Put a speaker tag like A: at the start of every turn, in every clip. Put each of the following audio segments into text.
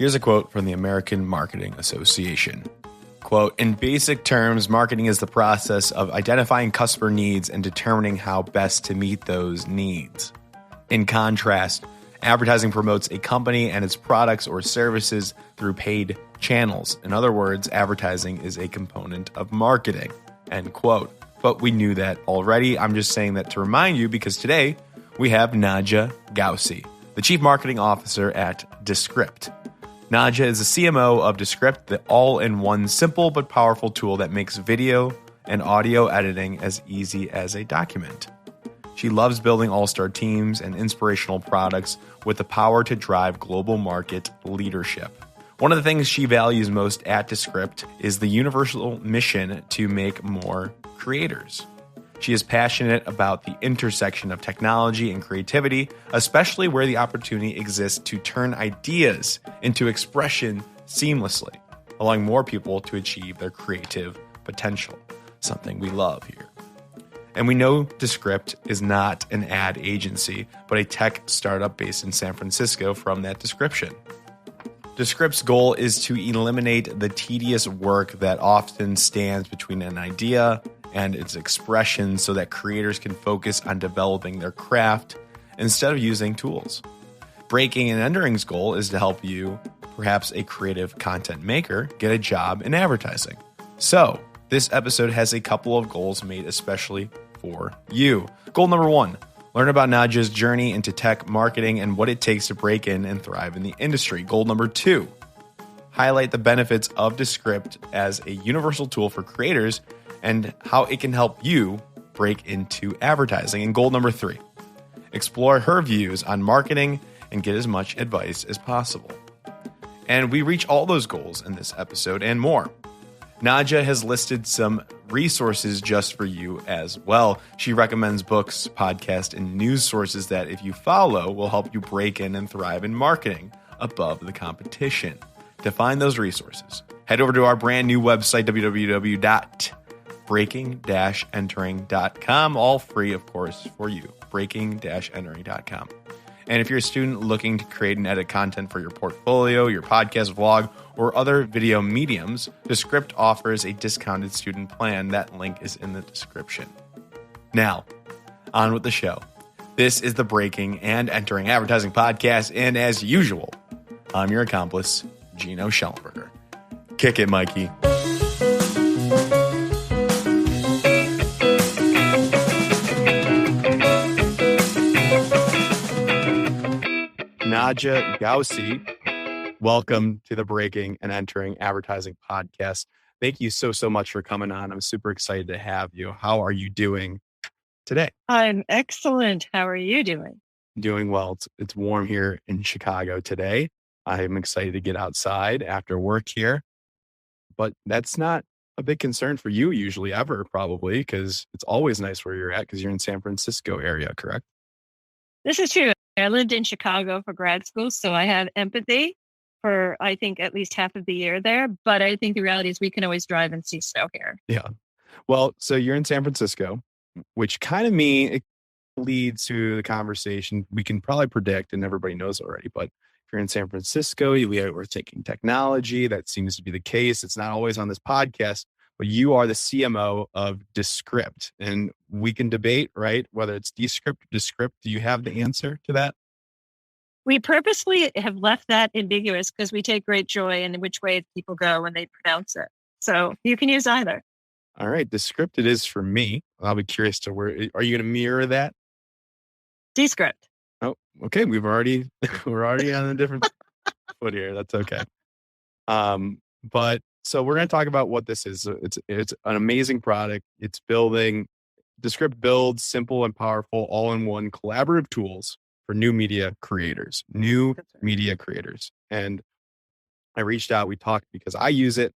A: Here's a quote from the American Marketing Association. Quote, in basic terms, marketing is the process of identifying customer needs and determining how best to meet those needs. In contrast, advertising promotes a company and its products or services through paid channels. In other words, advertising is a component of marketing, end quote. But we knew that already. I'm just saying that to remind you because today we have Nadjya Ghausi, the Chief Marketing Officer at Descript. Nadjya is the CMO of Descript, the all-in-one simple but powerful tool that makes video and audio editing as easy as a document. She loves building all-star teams and inspirational products with the power to drive global market leadership. One of the things she values most at Descript is the universal mission to make more creators. She is passionate about the intersection of technology and creativity, especially where the opportunity exists to turn ideas into expression seamlessly, allowing more people to achieve their creative potential, something we love here. And we know Descript is not an ad agency, but a tech startup based in San Francisco from that description. Descript's goal is to eliminate the tedious work that often stands between an idea and its expression so that creators can focus on developing their craft instead of using tools. Breaking and Entering's goal is to help you, perhaps a creative content maker, get a job in advertising. So, this episode has a couple of goals made especially for you. Goal number 1, learn about Nadjya's journey into tech marketing and what it takes to break in and thrive in the industry. Goal number 2, highlight the benefits of Descript as a universal tool for creators and how it can help you break into advertising. And goal number 3, explore her views on marketing and get as much advice as possible. And we reach all those goals in this episode and more. Nadjya has listed some resources just for you as well. She recommends books, podcasts, and news sources that, if you follow, will help you break in and thrive in marketing above the competition. To find those resources, head over to our brand new website, www.breaking-entering.com. All free, of course, for you. breaking-entering.com. And if you're a student looking to create and edit content for your portfolio, your podcast, vlog, or other video mediums, Descript offers a discounted student plan. That link is in the description. Now, on with the show. This is the Breaking and Entering Advertising Podcast, and as usual, I'm your accomplice, Gino Schellenberger. Kick it, Mikey. Nadjya Ghausi, welcome to the Breaking and Entering Advertising Podcast. Thank you so much for coming on. I'm super excited to have you. How are you doing today?
B: I'm excellent. How are you doing?
A: Doing well. It's warm here in Chicago today. I'm excited to get outside after work here, but that's not a big concern for you usually ever, probably, because it's always nice where you're at because you're in San Francisco area, correct?
B: This is true. I lived in Chicago for grad school, so I have empathy for, I think, at least half of the year there. But I think the reality is we can always drive and see snow here.
A: Yeah. Well, so you're in San Francisco, which kind of it leads to the conversation we can probably predict, and everybody knows already. But if you're in San Francisco, we're taking technology. That seems to be the case. It's not always on this podcast, but you are the CMO of Descript, and we can debate, right, whether it's Descript or Descript. Do you have the answer to that?
B: We purposely have left that ambiguous because we take great joy in which way people go when they pronounce it. So you can use either.
A: All right, Descript it is for me. I'll be curious to where are you going to mirror that?
B: Descript.
A: Oh, okay. we're already on a different foot here. That's okay. But so we're going to talk about what this is. It's an amazing product. It's building. Descript builds simple and powerful all-in-one collaborative tools for new media creators. And I reached out. We talked because I use it,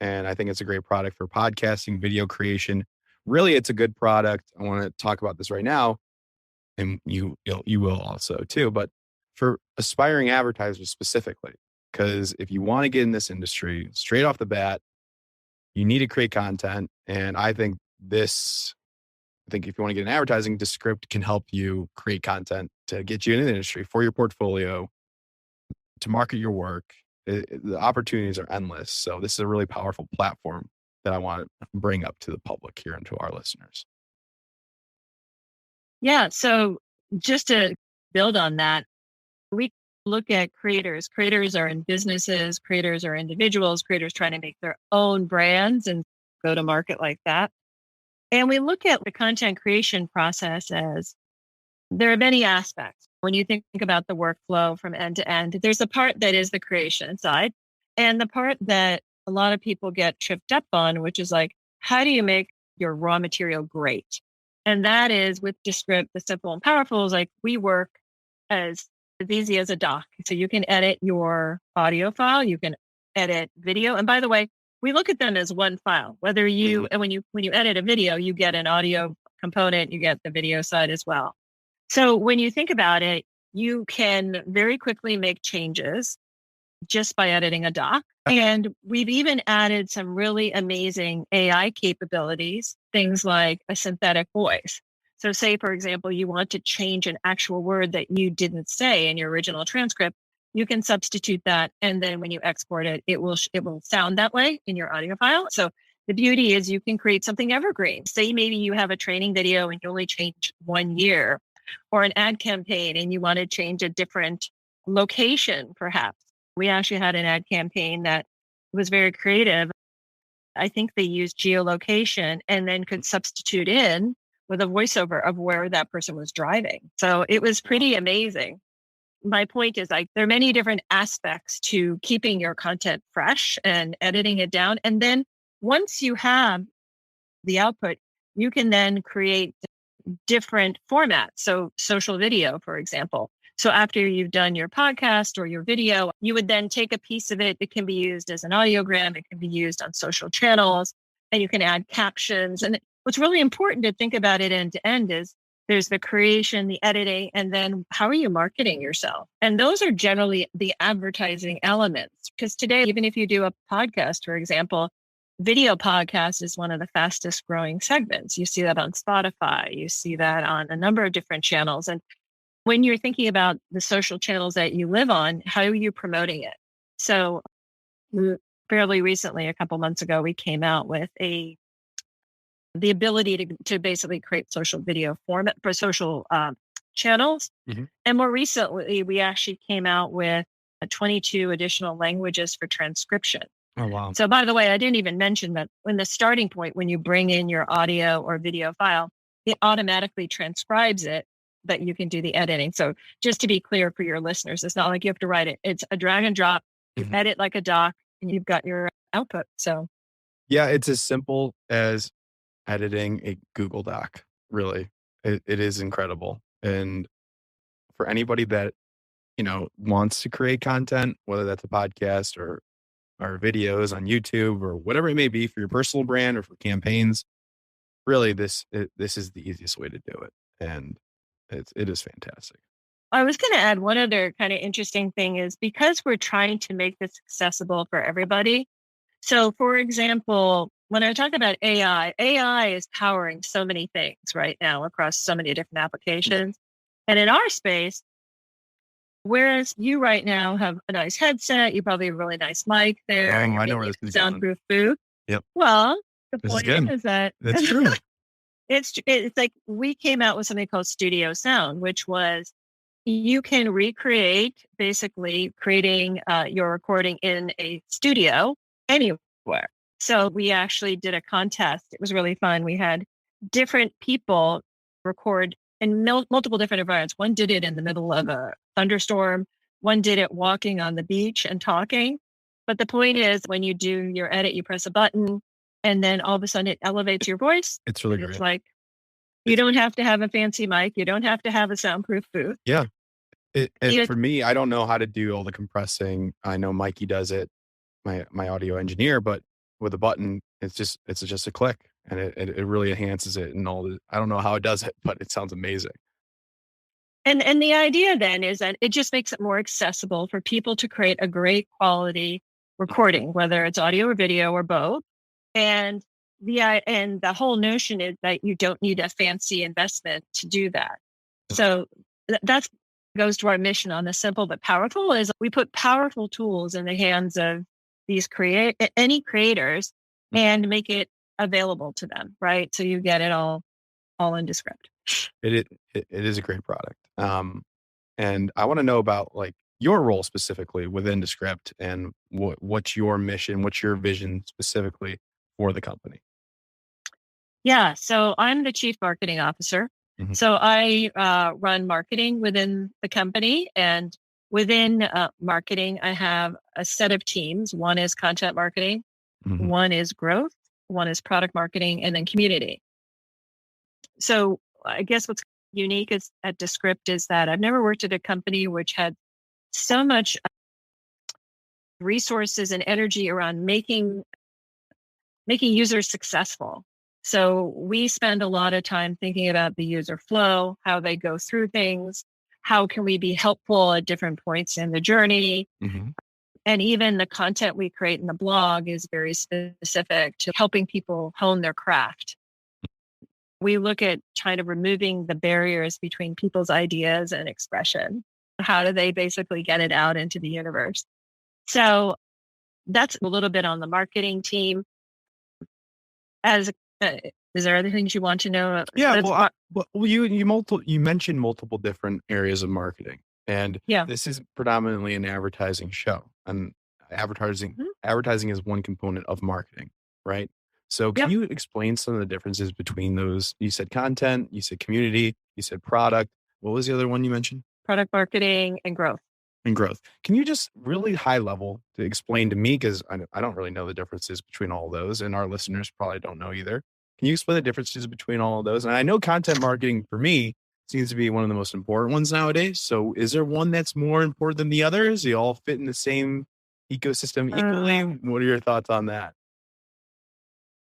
A: and I think it's a great product for podcasting, video creation. Really, it's a good product. I want to talk about this right now, and you will also too. But for aspiring advertisers specifically, because if you want to get in this industry straight off the bat, you need to create content. And I think if you want to get in advertising, Descript can help you create content to get you in the industry for your portfolio, to market your work, the opportunities are endless. So this is a really powerful platform that I want to bring up to the public here and to our listeners.
B: Yeah. So just to build on that, we look at creators. Creators are in businesses, creators are individuals, creators trying to make their own brands and go to market like that. And we look at the content creation process as there are many aspects. When you think about the workflow from end to end, there's a part that is the creation side and the part that a lot of people get tripped up on, which is like, how do you make your raw material great? And that is with Descript, the simple and powerful is like we work as easy as a doc. So you can edit your audio file, you can edit video. And by the way, we look at them as one file. Whether you and when you edit a video, you get an audio component, you get the video side as well. So when you think about it, you can very quickly make changes just by editing a doc. And we've even added some really amazing AI capabilities, things like a synthetic voice. So say, for example, you want to change an actual word that you didn't say in your original transcript, you can substitute that. And then when you export it, it will sound that way in your audio file. So the beauty is you can create something evergreen. Say maybe you have a training video and you only change 1 year, or an ad campaign and you want to change a different location, perhaps. We actually had an ad campaign that was very creative. I think they used geolocation and then could substitute in with a voiceover of where that person was driving. So it was pretty amazing. My point is like there are many different aspects to keeping your content fresh and editing it down. And then once you have the output, you can then create different formats. So social video, for example. So after you've done your podcast or your video, you would then take a piece of it. It can be used as an audiogram. It can be used on social channels and you can add captions. And what's really important to think about it end to end is there's the creation, the editing, and then how are you marketing yourself? And those are generally the advertising elements. Because today, even if you do a podcast, for example, video podcast is one of the fastest growing segments. You see that on Spotify. You see that on a number of different channels. And when you're thinking about the social channels that you live on, how are you promoting it? So fairly recently, a couple months ago, we came out with the ability to basically create social video format for social channels. Mm-hmm. And more recently, we actually came out with 22 additional languages for transcription.
A: Oh, wow.
B: So by the way, I didn't even mention that when the starting point, when you bring in your audio or video file, it automatically transcribes it, but you can do the editing. So just to be clear for your listeners, it's not like you have to write it. It's a drag and drop, you edit like a doc and you've got your output. So
A: yeah, it's as simple as editing a Google Doc. Really, it is incredible. And for anybody that, wants to create content, whether that's a podcast or videos on YouTube or whatever it may be for your personal brand or for campaigns, really this is the easiest way to do it. And it is fantastic.
B: I was going to add one other kind of interesting thing is because we're trying to make this accessible for everybody. So for example, when I talk about AI is powering so many things right now across so many different applications. And in our space, whereas you right now have a nice headset, you probably have a really nice mic there.
A: I know where this is going.
B: Soundproof booth.
A: Yep.
B: Well, the point is that
A: that's true.
B: It's like we came out with something called Studio Sound, which was you can recreate basically creating your recording in a studio anywhere. So we actually did a contest. It was really fun. We had different people record in multiple different environments. One did it in the middle of a thunderstorm. One did it walking on the beach and talking. But the point is when you do your edit, you press a button and then all of a sudden it elevates your voice.
A: It's really great.
B: It's like you don't have to have a fancy mic. You don't have to have a soundproof booth.
A: Yeah. For me, I don't know how to do all the compressing. I know Mikey does it, my audio engineer, but with a button, it's just a click and it really enhances it and all. I don't know how it does it, but it sounds amazing.
B: And the idea then is that it just makes it more accessible for people to create a great quality recording, whether it's audio or video or both. And the whole notion is that you don't need a fancy investment to do that. So that's goes to our mission on the simple but powerful is we put powerful tools in the hands of these any creators and make it available to them, right? So you get it all in Descript.
A: It is a great product. And I want to know about like your role specifically within Descript and what's your mission, what's your vision specifically for the company.
B: Yeah, so I'm the chief marketing officer.
A: Mhm.
B: So I run marketing within the company, and within marketing, I have a set of teams. One is content marketing,
A: Mhm.
B: one is growth, one is product marketing, and then community. So I guess what's unique is at Descript is that I've never worked at a company which had so much resources and energy around making users successful. So we spend a lot of time thinking about the user flow, how they go through things, how can we be helpful at different points in the journey.
A: Mm-hmm.
B: And even the content we create in the blog is very specific to helping people hone their craft. We look at kind of removing the barriers between people's ideas and expression. How do they basically get it out into the universe? So that's a little bit on the marketing team. As is there other things you want to know?
A: Yeah, you mentioned multiple different areas of marketing, and
B: Yeah.
A: this is predominantly an advertising show, and advertising is one component of marketing, right? So, can
B: Yep.
A: you explain some of the differences between those? You said content, you said community, you said product. What was the other one you mentioned?
B: Product marketing and growth.
A: And growth. Can you just really high level to explain to me, because I don't really know the differences between all those, and our listeners probably don't know either. Can you explain the differences between all of those? And I know content marketing for me seems to be one of the most important ones nowadays. So is there one that's more important than the others? They all fit in the same ecosystem equally? What are your thoughts on that?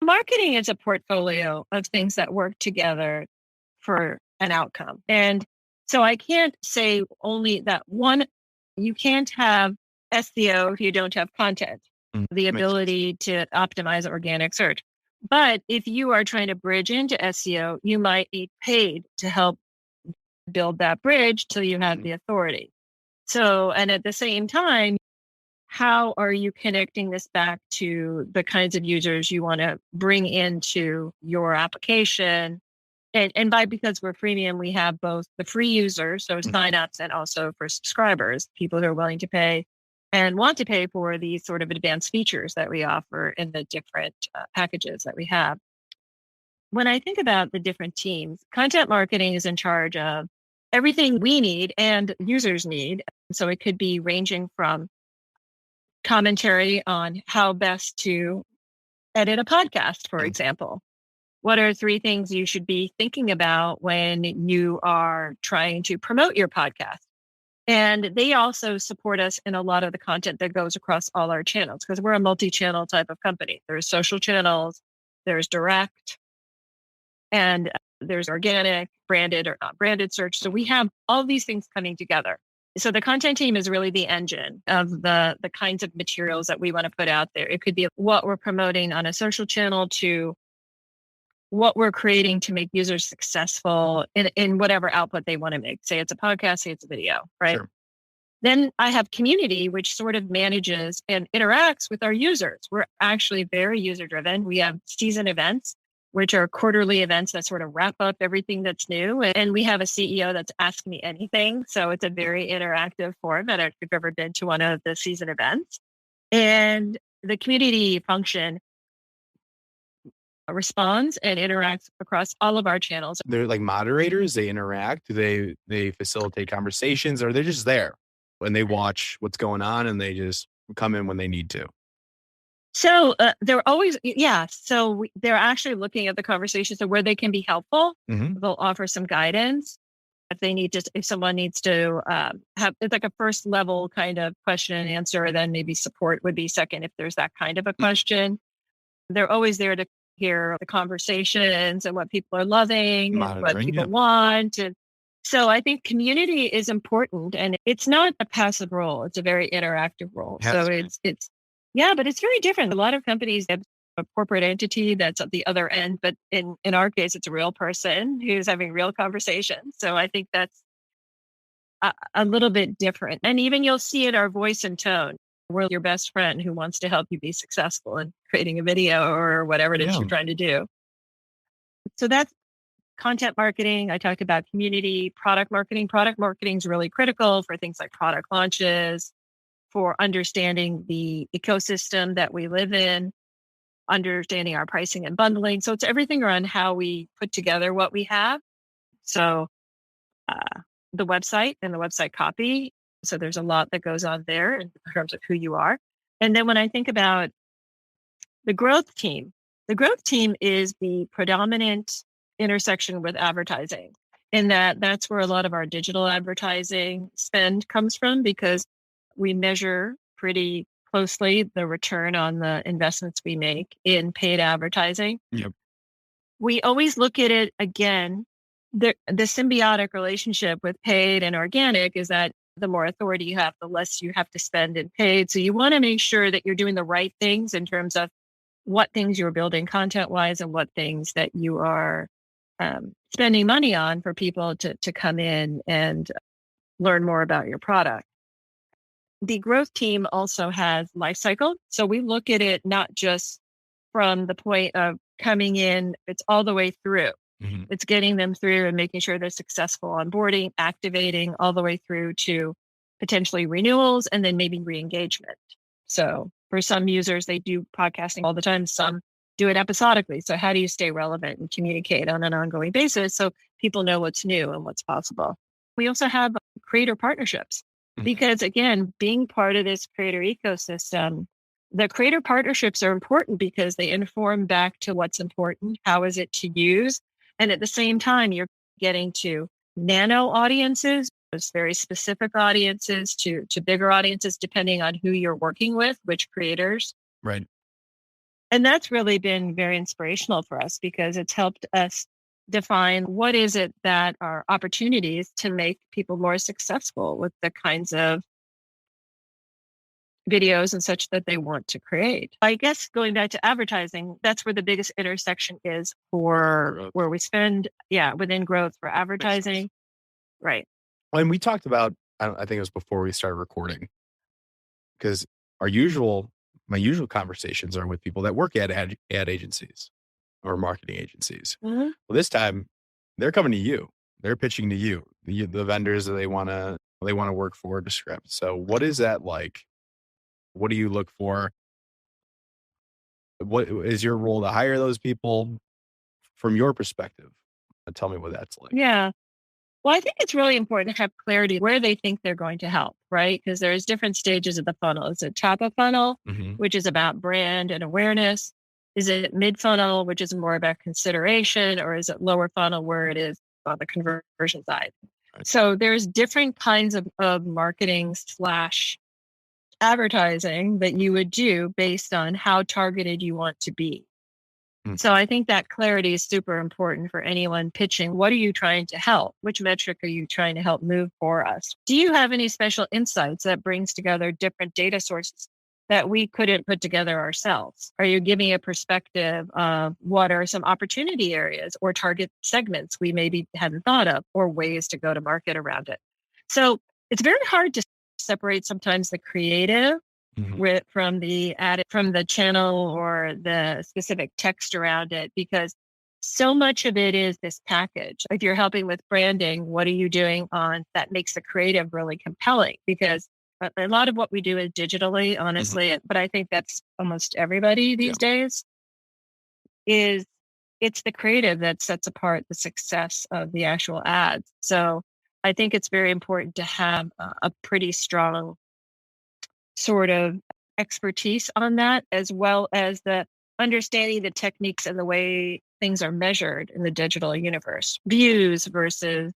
B: Marketing is a portfolio of things that work together for an outcome. And so I can't say only that one, you can't have SEO if you don't have content, the ability to optimize organic search. But if you are trying to bridge into SEO, you might need paid to help build that bridge till you have the authority. So, and at the same time, how are you connecting this back to the kinds of users you want to bring into your application? And because we're freemium, we have both the free users, so signups, and also for subscribers, people who are willing to pay and want to pay for these sort of advanced features that we offer in the different packages that we have. When I think about the different teams, content marketing is in charge of everything we need and users need. So it could be ranging from commentary on how best to edit a podcast, for example. What are 3 things you should be thinking about when you are trying to promote your podcast? And they also support us in a lot of the content that goes across all our channels because we're a multi-channel type of company. There's social channels, there's direct, and there's organic, branded or not branded search. So we have all these things coming together. So the content team is really the engine of the kinds of materials that we want to put out there. It could be what we're promoting on a social channel to what we're creating to make users successful in whatever output they want to make. Say it's a podcast, say it's a video, right? Sure. Then I have community, which sort of manages and interacts with our users. We're actually very user driven. We have season events, which are quarterly events that sort of wrap up everything that's new. And we have a CEO that's Ask Me Anything. So it's a very interactive format if you've ever been to one of the season events. And the community function responds and interacts across all of our channels.
A: They're like moderators. They interact. They facilitate conversations, or they're just there when they watch what's going on and they just come in when they need to.
B: So they're always, yeah. So they're actually looking at the conversations of where they can be helpful. Mm-hmm. They'll offer some guidance if someone needs to have, it's like a first level kind of question and answer, then maybe support would be second if there's that kind of a question. They're always there to hear the conversations and what people are loving and what people want. And so I think community is important, and it's not a passive role. It's a very interactive role. So it's but it's very different. A lot of companies have a corporate entity that's at the other end, but in our case, it's a real person who's having real conversations. So I think that's a little bit different. And even you'll see it our voice and tone. We're your best friend who wants to help you be successful in creating a video or whatever it is you're trying to do. So that's content marketing. I talked about community, product marketing. Product marketing is really critical for things like product launches, for understanding the ecosystem that we live in, understanding our pricing and bundling. So it's everything around how we put together what we have. So the website and the website copy. So there's a lot that goes on there in terms of who you are. And then when I think about the growth team is the predominant intersection with advertising. In that's where a lot of our digital advertising spend comes from, because we measure pretty closely the return on the investments we make in paid advertising.
A: Yep.
B: We always look at it again. The symbiotic relationship with paid and organic is that the more authority you have, the less you have to spend in paid. So you want to make sure that you're doing the right things in terms of what things you're building content wise and what things that you are spending money on for people to come in and learn more about your product. The growth team also has life cycle. So we look at it not just from the point of coming in, it's all the way through. Mm-hmm. It's getting them through and making sure they're successful onboarding, activating, all the way through to potentially renewals and then maybe re-engagement. So for some users, they do podcasting all the time. Some do it episodically. So how do you stay relevant and communicate on an ongoing basis so people know what's new and what's possible? We also have creator partnerships, because again, being part of this creator ecosystem, the creator partnerships are important because they inform back to what's important. How is it to use? And at the same time, you're getting to nano audiences, those very specific audiences, to bigger audiences, depending on who you're working with, which creators.
A: Right.
B: And that's really been very inspirational for us, because it's helped us define what is it that are opportunities to make people more successful with the kinds of videos and such that they want to create. I guess going back to advertising, that's where the biggest intersection is for growth. Where we spend, within growth for advertising. Right.
A: And we talked about, I think it was before we started recording, because my usual conversations are with people that work at ad agencies or marketing agencies. Mm-hmm. Well, this time they're coming to you. They're pitching to you, the vendors that they want to work for, Descript. So what is that like? What do you look for? What is your role to hire those people from your perspective? Tell me what that's like.
B: Yeah. Well, I think it's really important to have clarity where they think they're going to help, right? Because there's different stages of the funnel. Is it top of funnel, mm-hmm. which is about brand and awareness? Is it mid funnel, which is more about consideration? Or is it lower funnel where it is on the conversion side? Right. So there's different kinds of marketing / advertising that you would do based on how targeted you want to be. So I think that clarity is super important for anyone pitching. What are you trying to help? Which metric are you trying to help move for us? Do you have any special insights that brings together different data sources that we couldn't put together ourselves? Are you giving a perspective of what are some opportunity areas or target segments we maybe hadn't thought of, or ways to go to market around it? So it's very hard to separate sometimes the creative from the channel or the specific text around it, because so much of it is this package. If you're helping with branding, what are you doing on that makes the creative really compelling? Because a lot of what we do is digitally, honestly, but I think that's almost everybody these days. It's the creative that sets apart the success of the actual ads. So I think it's very important to have a pretty strong sort of expertise on that, as well as the understanding the techniques and the way things are measured in the digital universe. Views versus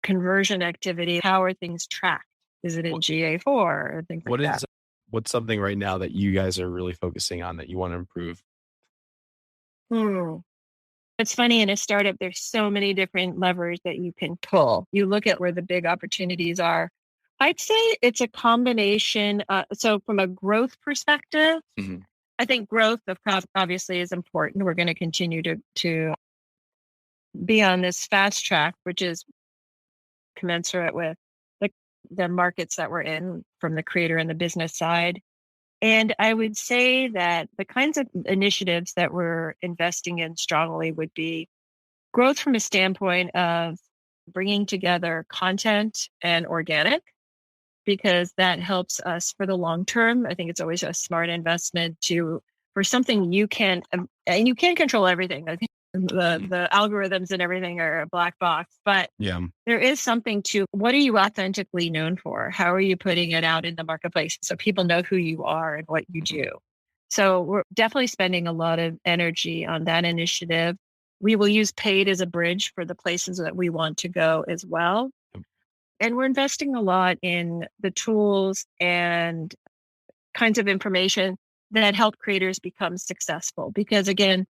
B: conversion activity. How are things tracked? Is it in GA4 or things like that?
A: What's something right now that you guys are really focusing on that you want to improve?
B: It's funny, in a startup, there's so many different levers that you can pull. You look at where the big opportunities are. I'd say it's a combination. So from a growth perspective, I think growth of course obviously is important. We're going to continue to be on this fast track, which is commensurate with the markets that we're in from the creator and the business side. And I would say that the kinds of initiatives that we're investing in strongly would be growth from a standpoint of bringing together content and organic, because that helps us for the long term. I think it's always a smart investment for something you can, and you can't control everything. I think the algorithms and everything are a black box, but there is something to what are you authentically known for? How are you putting it out in the marketplace so people know who you are and what you do? So we're definitely spending a lot of energy on that initiative. We will use paid as a bridge for the places that we want to go as well. And we're investing a lot in the tools and kinds of information that help creators become successful. Because again,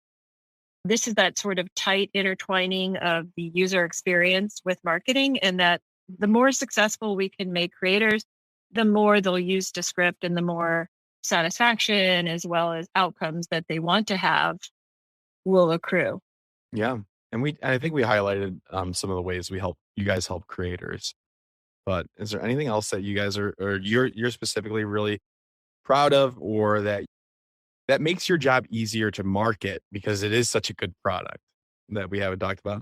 B: this is that sort of tight intertwining of the user experience with marketing, and that the more successful we can make creators, the more they'll use Descript and the more satisfaction as well as outcomes that they want to have will accrue.
A: Yeah. And I think we highlighted some of the ways you guys help creators. But is there anything else that you guys or you're specifically really proud of, or that makes your job easier to market because it is such a good product that we haven't talked about?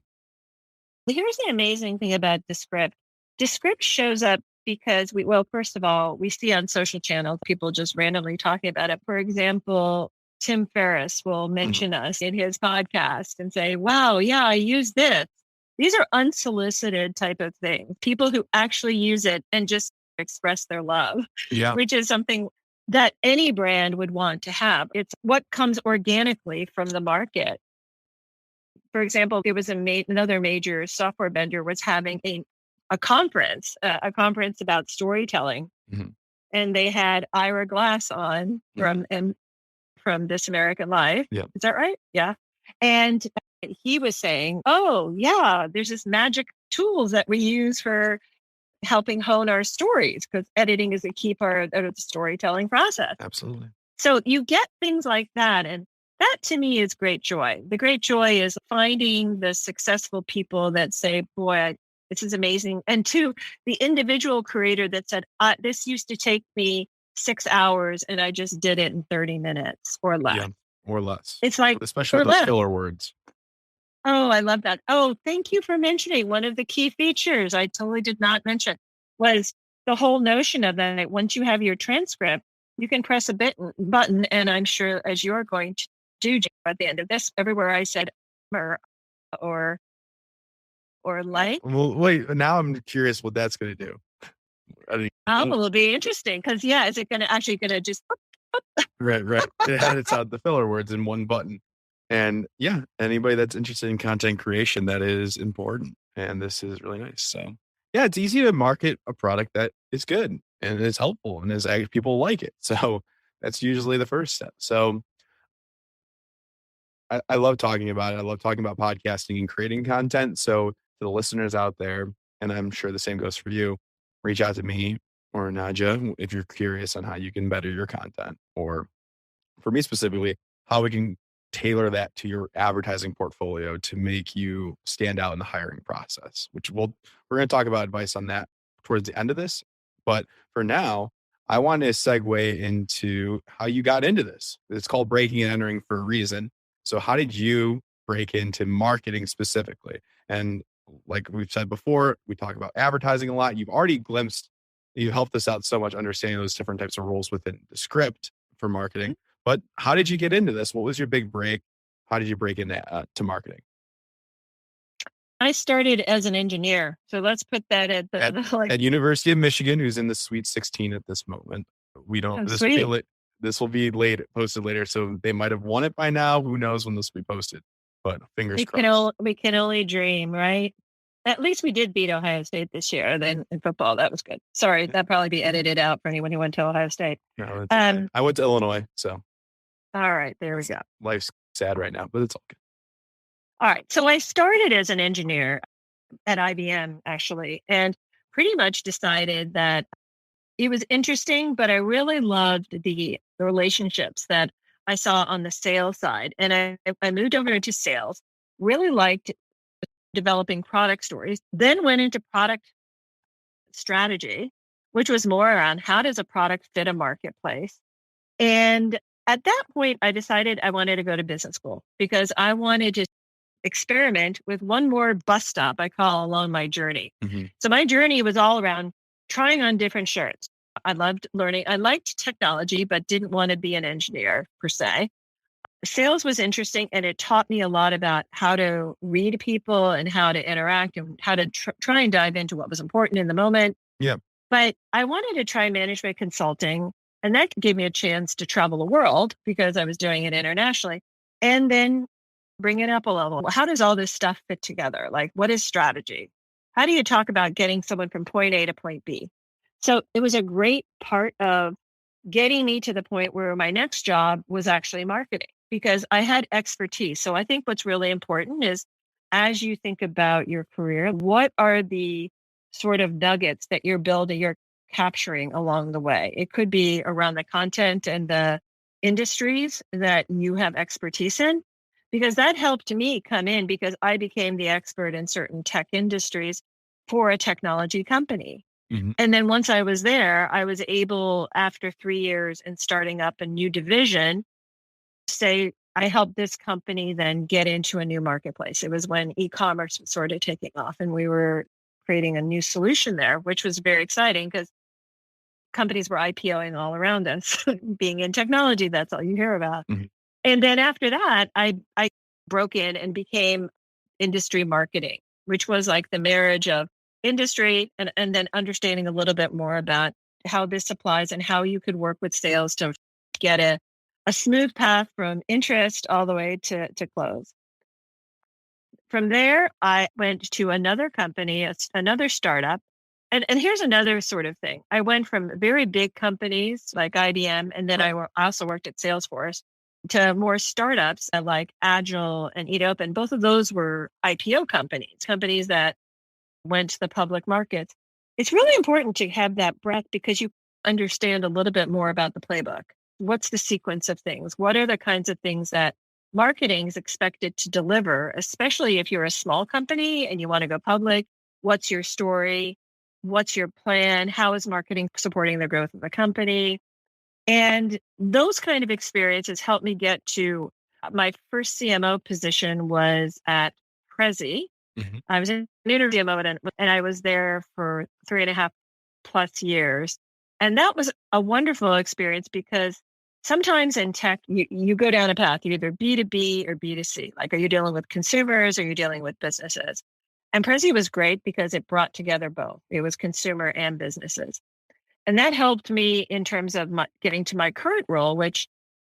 B: Here's the amazing thing about Descript. Descript shows up because first of all, we see on social channels people just randomly talking about it. For example, Tim Ferriss will mention us in his podcast and say, wow, yeah, I use this. These are unsolicited type of things. People who actually use it and just express their love, which is something that any brand would want to have. It's what comes organically from the market. For example, there was another major software vendor was having a conference about storytelling, and they had Ira Glass on from This American Life.
A: Yeah.
B: Is that right? Yeah. And he was saying, oh yeah, there's this magic tools that we use for helping hone our stories, because editing is a key part of the storytelling process.
A: Absolutely.
B: So you get things like that. And that to me is great joy. The great joy is finding the successful people that say, boy, this is amazing. And two, the individual creator that said, this used to take me 6 hours and I just did it in 30 minutes or less.
A: Yeah, or less.
B: It's like,
A: especially those filler words.
B: Oh, I love that. Oh, thank you for mentioning one of the key features I totally did not mention was the whole notion of that. Once you have your transcript, you can press a button, and I'm sure as you're going to do at the end of this, everywhere I said or like.
A: Well, wait, now I'm curious what that's going to do.
B: It'll be interesting because is it going to just
A: right? It edits out the filler words in one button. And yeah, anybody that's interested in content creation, that is important. And this is really nice. So yeah, it's easy to market a product that is good and is helpful and is actually people like it. So that's usually the first step. So I love talking about it. I love talking about podcasting and creating content. So to the listeners out there, and I'm sure the same goes for you, reach out to me or Nadjya if you're curious on how you can better your content, or for me specifically, how we can tailor that to your advertising portfolio to make you stand out in the hiring process, which we're going to talk about advice on that towards the end of this. But for now, I want to segue into how you got into this. It's called breaking and entering for a reason. So how did you break into marketing specifically? And like we've said before, we talk about advertising a lot. You've helped us out so much understanding those different types of roles within Descript for marketing. But how did you get into this? What was your big break? How did you break into to marketing?
B: I started as an engineer. So let's put that
A: at University of Michigan, who's in the Sweet 16 at this moment. We don't. This will be posted later, so they might have won it by now. Who knows when this will be posted? But fingers crossed.
B: We can only dream, right? At least we did beat Ohio State this year. Then in football, that was good. Sorry, that'll probably be edited out for anyone who went to Ohio State.
A: No, okay. I went to Illinois, so.
B: All right, there we go.
A: Life's sad right now, but it's all good.
B: All right, so I started as an engineer at IBM, actually, and pretty much decided that it was interesting, but I really loved the relationships that I saw on the sales side. And I moved over into sales, really liked developing product stories, then went into product strategy. which was more around how does a product fit a marketplace. And at that point, I decided I wanted to go to business school because I wanted to experiment with one more bus stop I call along my journey.
A: Mm-hmm.
B: So my journey was all around trying on different shirts. I loved learning. I liked technology, but didn't want to be an engineer per se. Sales was interesting and it taught me a lot about how to read people and how to interact and how to try and dive into what was important in the moment.
A: Yeah.
B: But I wanted to try management consulting, and that gave me a chance to travel the world because I was doing it internationally. And then bring it up a level. Well, how does all this stuff fit together? Like, what is strategy? How do you talk about getting someone from point A to point B? So it was a great part of getting me to the point where my next job was actually marketing because I had expertise. So I think what's really important is as you think about your career, what are the sort of nuggets that you're building, you're capturing along the way? It could be around the content and the industries that you have expertise in, because that helped me come in because I became the expert in certain tech industries for a technology company.
A: Mm-hmm.
B: And then once I was there, I was able, after 3 years and starting up a new division, say, I helped this company then get into a new marketplace. It was when e-commerce was sort of taking off and we were creating a new solution there, which was very exciting because companies were IPOing all around us. Being in technology, that's all you hear about.
A: Mm-hmm.
B: And then after that, I broke in and became industry marketing, which was like the marriage of industry and then understanding a little bit more about how this applies and how you could work with sales to get a smooth path from interest all the way to close. From there, I went to another company, another startup. And here's another sort of thing. I went from very big companies like IBM, and then I also worked at Salesforce, to more startups like Agile and Eat Open. Both of those were IPO companies that went to the public markets. It's really important to have that breadth because you understand a little bit more about the playbook. What's the sequence of things? What are the kinds of things that marketing is expected to deliver, especially if you're a small company and you want to go public? What's your story? What's your plan? How is marketing supporting the growth of the company? And those kind of experiences helped me get to my first CMO position was at Prezi.
A: Mm-hmm.
B: I was an interview CMO and I was there for 3.5+ years. And that was a wonderful experience because sometimes in tech, you go down a path, you're either B2B or B2C. Like, are you dealing with consumers or are you dealing with businesses? And Prezi was great because it brought together both. It was consumer and businesses. And that helped me in terms of getting to my current role, which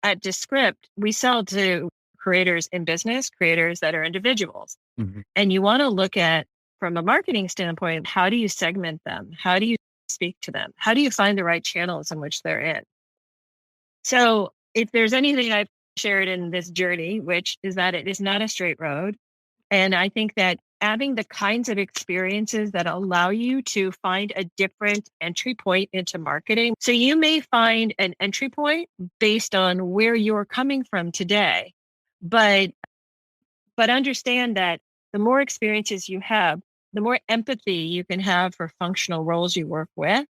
B: at Descript, we sell to creators in business, creators that are individuals.
A: Mm-hmm.
B: And you want to look at, from a marketing standpoint, how do you segment them? How do you speak to them? How do you find the right channels in which they're in? So if there's anything I've shared in this journey, which is that it is not a straight road. And I think that having the kinds of experiences that allow you to find a different entry point into marketing. So you may find an entry point based on where you're coming from today, but understand that the more experiences you have, the more empathy you can have for functional roles you work with,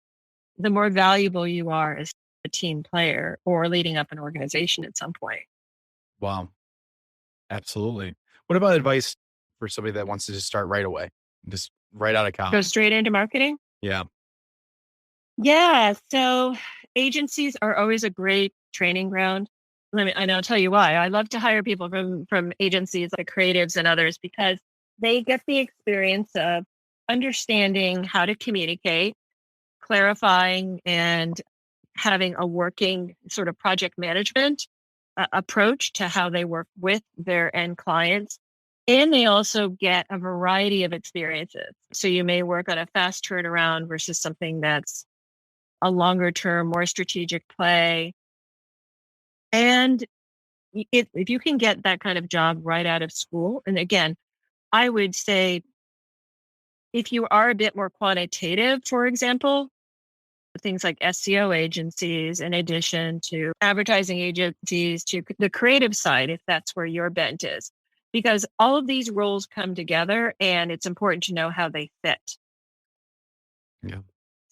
B: the more valuable you are as a team player or leading up an organization at some point.
A: Wow. Absolutely. What about advice for somebody that wants to just start right away, just right out of
B: Go
A: college?
B: straight into marketing?
A: Yeah.
B: Yeah. So agencies are always a great training ground. And I'll tell you why. I love to hire people from agencies like creatives and others because they get the experience of understanding how to communicate, clarifying, and having a working sort of project management approach to how they work with their end clients. And they also get a variety of experiences. So you may work on a fast turnaround versus something that's a longer term, more strategic play. And if you can get that kind of job right out of school, and again, I would say if you are a bit more quantitative, for example, things like SEO agencies, in addition to advertising agencies, to the creative side, if that's where your bent is, because all of these roles come together and it's important to know how they fit.
A: Yeah.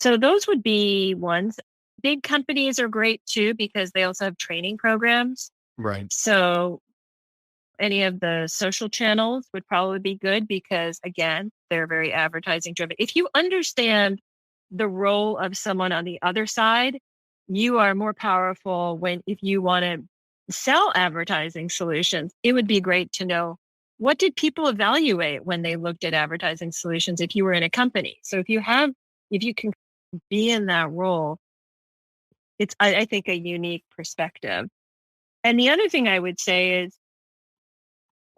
B: So those would be ones. Big companies are great too, because they also have training programs.
A: Right.
B: So any of the social channels would probably be good because, again, they're very advertising driven. If you understand the role of someone on the other side, you are more powerful if you want to sell advertising solutions. It would be great to know, what did people evaluate when they looked at advertising solutions if you were in a company? So if you can be in that role, it's, I think, a unique perspective. And the other thing I would say is,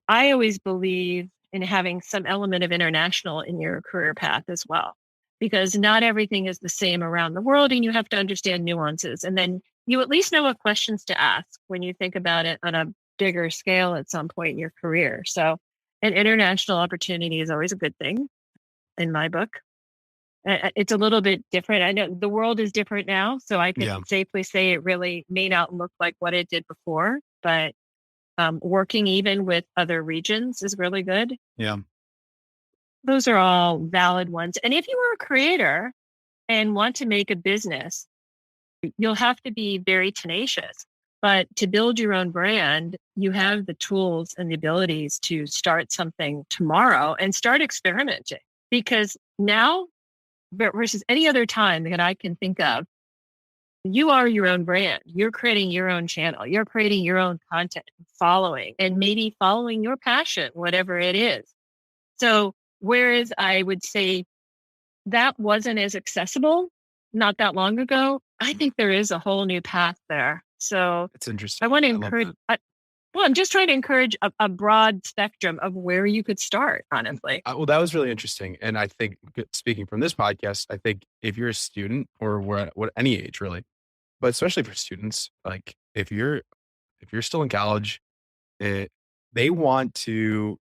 B: I always believe in having some element of international in your career path as well, because not everything is the same around the world and you have to understand nuances. And then you at least know what questions to ask when you think about it on a bigger scale at some point in your career. So an international opportunity is always a good thing in my book. It's a little bit different. I know the world is different now, so I can safely say it really may not look like what it did before, but working even with other regions is really good.
A: Yeah.
B: Those are all valid ones. And if you are a creator and want to make a business, you'll have to be very tenacious. But to build your own brand, you have the tools and the abilities to start something tomorrow and start experimenting. Because now, versus any other time that I can think of, you are your own brand. You're creating your own channel. You're creating your own content, following, and maybe following your passion, whatever it is. So whereas I would say that wasn't as accessible not that long ago, I think there is a whole new path there. So
A: it's interesting.
B: I want to encourage, I'm just trying to encourage a broad spectrum of where you could start, honestly.
A: Well, that was really interesting. And I think, speaking from this podcast, I think if you're a student, or what any age really, but especially for students, like if you're still in college, they want to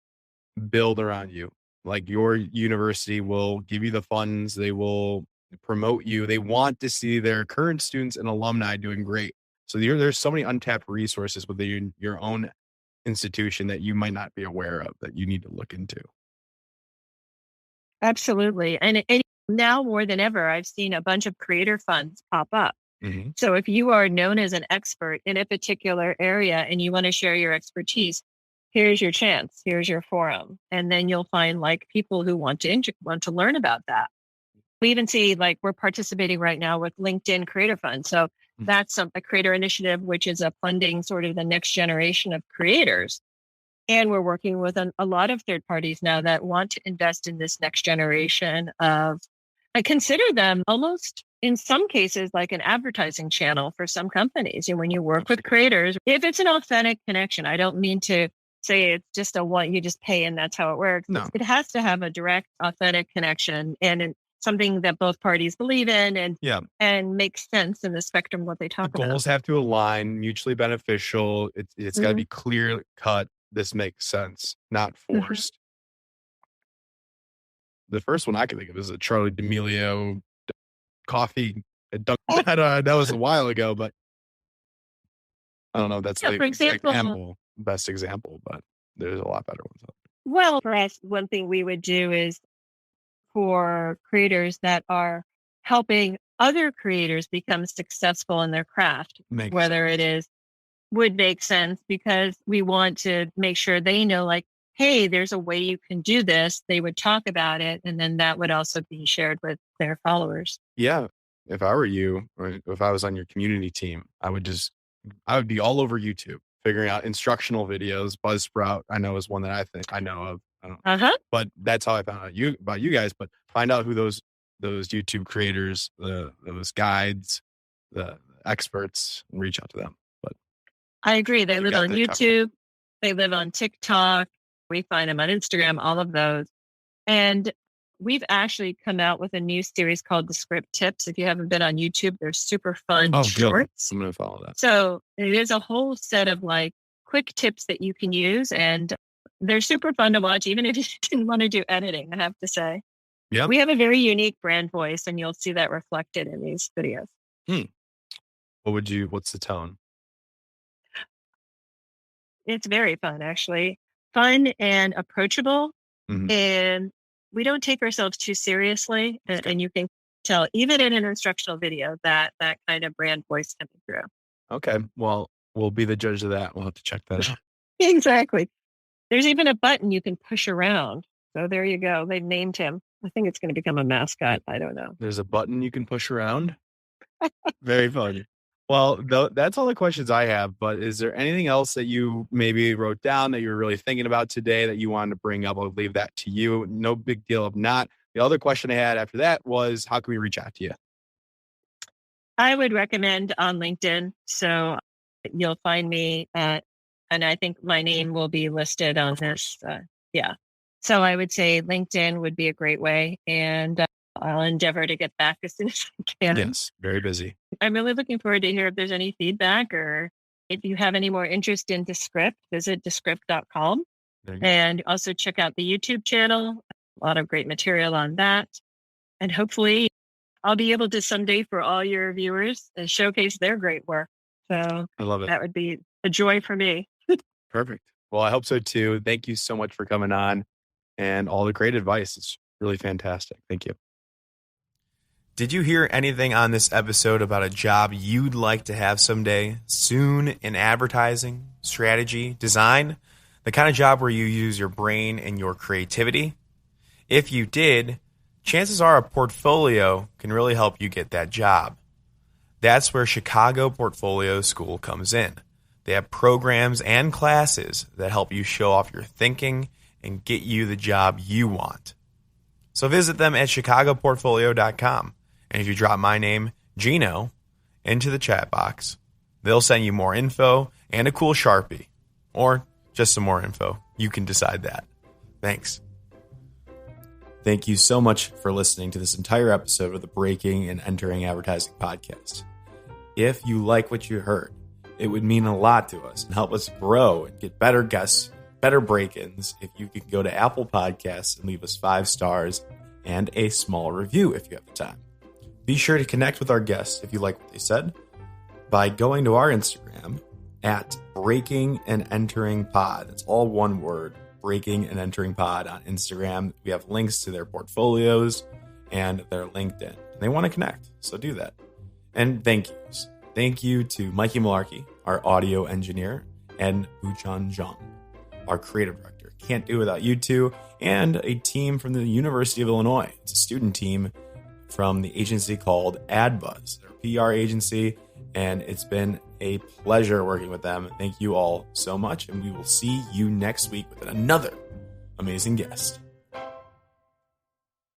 A: build around you. Like, your university will give you the funds, they will promote you. They want to see their current students and alumni doing great. So there's so many untapped resources within your own institution that you might not be aware of, that you need to look into.
B: Absolutely. And now more than ever, I've seen a bunch of creator funds pop up.
A: Mm-hmm.
B: So if you are known as an expert in a particular area and you want to share your expertise, here's your chance. Here's your forum. And then you'll find like people who want to learn about that. We even see, like, we're participating right now with LinkedIn Creator Fund. So that's a creator initiative, which is a funding sort of the next generation of creators. And we're working with a lot of third parties now that want to invest in this next generation of, I consider them almost in some cases like an advertising channel for some companies. And when you work with creators, if it's an authentic connection, I don't mean to say it's just you just pay and that's how it works.
A: No.
B: It has to have a direct, authentic connection and something that both parties believe in and makes sense in the spectrum of what they talk about.
A: Goals have to align, mutually beneficial. It's got to be clear cut. This makes sense, not forced. The first one I can think of is a Charlie D'Amelio coffee. That was a while ago, but I don't know if that's the best example, but there's a lot better ones.
B: Well, for us, one thing we would do is for creators that are helping other creators become successful in their craft, would make sense, because we want to make sure they know, like, hey, there's a way you can do this. They would talk about it. And then that would also be shared with their followers.
A: Yeah. If I were you, or if I was on your community team, I would be all over YouTube, figuring out instructional videos. Buzzsprout, I know, is one that I know of. I don't know. But that's how I found out about you guys. But find out who those YouTube creators, those guides, the experts, and reach out to them. But
B: I agree. They live on YouTube. They live on TikTok. We find them on Instagram, all of those. And we've actually come out with a new series called Descript Tips. If you haven't been on YouTube, they're super fun shorts.
A: I'm going to follow that.
B: So it is a whole set of like quick tips that you can use. And they're super fun to watch, even if you didn't want to do editing, I have to say. Yeah. We have a very unique brand voice, and you'll see that reflected in these videos.
A: What's the tone?
B: It's very fun, actually. Fun and approachable. And we don't take ourselves too seriously. And you can tell, even in an instructional video, that kind of brand voice coming through.
A: Okay. Well, we'll be the judge of that. We'll have to check that out.
B: Exactly. There's even a button you can push around. So there you go. They've named him. I think it's going to become a mascot. I don't know.
A: There's a button you can push around. Very funny. Well, that's all the questions I have. But is there anything else that you maybe wrote down that you're really thinking about today that you wanted to bring up? I'll leave that to you. No big deal if not. The other question I had after that was, how can we reach out to you?
B: I would recommend on LinkedIn. So you'll find me and I think my name will be listed on this. Yeah. So I would say LinkedIn would be a great way. And I'll endeavor to get back as soon as I can.
A: Yes, very busy.
B: I'm really looking forward to hear if there's any feedback, or if you have any more interest in Descript, visit descript.com. And also check out the YouTube channel. A lot of great material on that. And hopefully I'll be able to someday, for all your viewers, showcase their great work. So
A: I love it.
B: That would be a joy for me.
A: Perfect. Well, I hope so too. Thank you so much for coming on and all the great advice. It's really fantastic. Thank you. Did you hear anything on this episode about a job you'd like to have someday, soon, in advertising, strategy, design? The kind of job where you use your brain and your creativity? If you did, chances are a portfolio can really help you get that job. That's where Chicago Portfolio School comes in. They have programs and classes that help you show off your thinking and get you the job you want. So visit them at chicagoportfolio.com. And if you drop my name, Gino, into the chat box, they'll send you more info and a cool Sharpie. Or just some more info. You can decide that. Thanks. Thank you so much for listening to this entire episode of the Breaking and Entering Advertising podcast. If you like what you heard, it would mean a lot to us and help us grow and get better guests, better break-ins if you could go to Apple Podcasts and leave us 5 stars and a small review if you have the time. Be sure to connect with our guests if you like what they said by going to our Instagram at Breaking and Entering Pod. It's all one word, Breaking and Entering Pod on Instagram. We have links to their portfolios and their LinkedIn. And they want to connect, so do that. And thank yous. Thank you to Mikey Malarkey, our audio engineer, and Buchan Zhang, our creative director. Can't do it without you two, and a team from the University of Illinois. It's a student team from the agency called AdBuzz, their PR agency, and it's been a pleasure working with them. Thank you all so much, and we will see you next week with another amazing guest.